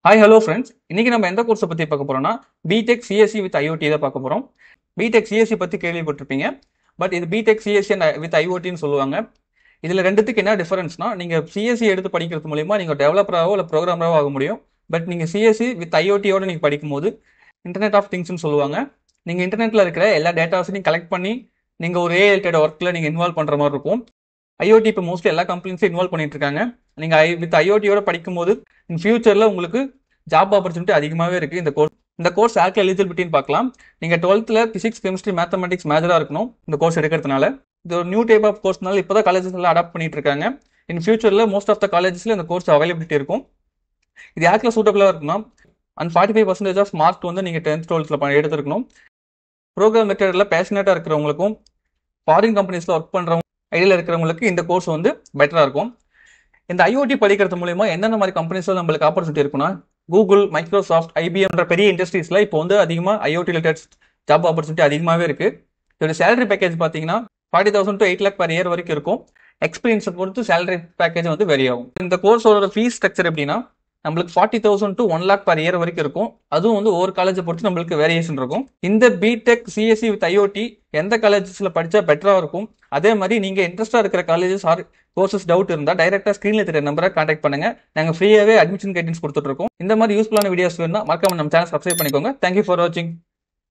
Hi hello friends, இன்னைக்கு நம்ம எந்த கோர்ஸை பற்றி பார்க்க போறோம்னா பிடெக் சிஎஸ்சி வித் ஐஓடி தான் பார்க்க போகிறோம். பிடெக் சிஎஸ்சி பற்றி கேள்விப்பட்டிருப்பீங்க. பட் இது பிடெக் சிஎஸ்சி அண்ட் வித் ஐஓடின்னு சொல்லுவாங்க. இதில் ரெண்டுத்துக்கு என்ன டிஃபரன்ஸ்னா, நீங்கள் சிஎஸ்சி எடுத்து படிக்கிறது மூலிமா நீங்கள் டெவலப்பராகவோ இல்லை ப்ரோக்ராமராகவோ ஆக முடியும். பட் நீங்கள் சிஎஸ்சி வித் ஐஓடியோட நீங்கள் படிக்கும்போது இன்டர்நெட் ஆஃப் திங்ஸ்னு சொல்லுவாங்க. நீங்கள் இன்டர்நெட்டில் இருக்கிற எல்லா டேட்டாஸையும் கலெக்ட் பண்ணி நீங்கள் ஒரு ஏஐ ரிலேட்டட் ஒர்க்கில் நீங்கள் இன்வால்வ் பண்ணுற மாதிரி இருக்கும். ஐஓடி இப்போ மோஸ்ட்லி எல்லா கம்பெனிஸும் இன்வால்வ் பண்ணிட்டு இருக்காங்க. நீங்கள் வித் ஐஓடியோட படிக்கும்போது இன் ஃபியூச்சரில் உங்களுக்கு ஜாப் ஆப்பர்ச்சுனிட்டி அதிகமாகவே இருக்குது. இந்த கோர்ஸ் யாருக்கு எலிஜிபிலிட்டின்னு பார்க்கலாம். நீங்கள் 12th பிசிக்ஸ் கெமிஸ்ட்ரி மேத்தமெட்டிக்ஸ் மேஜராக இருக்கணும் இந்த கோர்ஸ் எடுக்கிறதுனால. இது ஒரு நியூ டைப் ஆஃப் கோர்ஸ்னால இப்போ தான் காலேஜஸ் எல்லாம் அடாப்ட் பண்ணிட்டு இருக்காங்க. இன் ஃபியூச்சரில் மோஸ்ட் ஆஃப் த காலேஜஸில் இந்த கோர்ஸ் அவைலபிலிட்டி இருக்கும். இது யாருக்குலாம் சூட்டபிளாக இருக்குன்னா, அண்ட் 45% ஆஃப் மார்க் வந்து நீங்கள் 10th 12th எடுத்துருக்கணும். ப்ரோக்ராம் மெத்தடில் பேஷனேட்டாக இருக்கிறவங்களுக்கும் ஃபாரின் கம்பெனிஸில் ஒர்க் பண்ணுறவங்க ஐடியில் இருக்கிறவங்களுக்கு இந்த கோர்ஸ் வந்து பெட்டராக இருக்கும். இந்த ஐஓடி படிக்கிறது மூலமா என்னென்ன மாதிரி கம்பெனிஸில் நம்மளுக்கு ஆப்பர்ச்சுனிட்டி இருக்குன்னா, கூகுள், மைக்ரோசாஃப்ட், ஐபிஎம்ன்ற பெரிய இண்டஸ்ட்ரீஸில் இப்போ வந்து அதிகமாக ஐஓடி ரிலேட்டட் ஜாப் ஆப்பர்ச்சுனிட்டி அதிகமாகவே இருக்குது. இதோட சேலரி பேக்கேஜ் பார்த்தீங்கன்னா 40,000 to 8 lakh per year வரைக்கும் இருக்கும். எக்ஸ்பீரியன்ஸை பொறுத்து சேலரி பேக்கேஜ் வந்து வெரி ஆகும். இந்த கோர்ஸோட ஃபீஸ் ஸ்ட்ரக்சர் எப்படின்னா, நம்மளுக்கு 40,000 to 1 lakh per year வரைக்கும் இருக்கும். அதுவும் வந்து ஒவ்வொரு காலேஜை பொறுத்து நம்மளுக்கு வேரியேஷன் இருக்கும். இந்த பிடெக் சிஎஸ்சி வித் ஐஓடி எந்த காலேஜஸில் படித்தா பெட்டராக இருக்கும், அதே மாதிரி நீங்கள் இன்ட்ரெஸ்டாக இருக்கிற காலேஜஸ் ஆர் கோர்சஸ் டவுட் இருந்தால் டைரெக்டாக ஸ்க்ரீனில் தெரிய நம்பரை கான்டாக்ட் பண்ணுங்க. நாங்கள் ஃப்ரீயாகவே அட்மிஷன் கைடன்ஸ் கொடுத்துட்ருக்கோம். இந்த மாதிரி யூஸ்ஃபுல்லான வீடியோஸ் வேணும்னா மறக்காம நம்ம சேனல் சப்ஸ்கிரைப் பண்ணிக்கோங்க. தேங்க்யூ ஃபார் வாட்சிங்.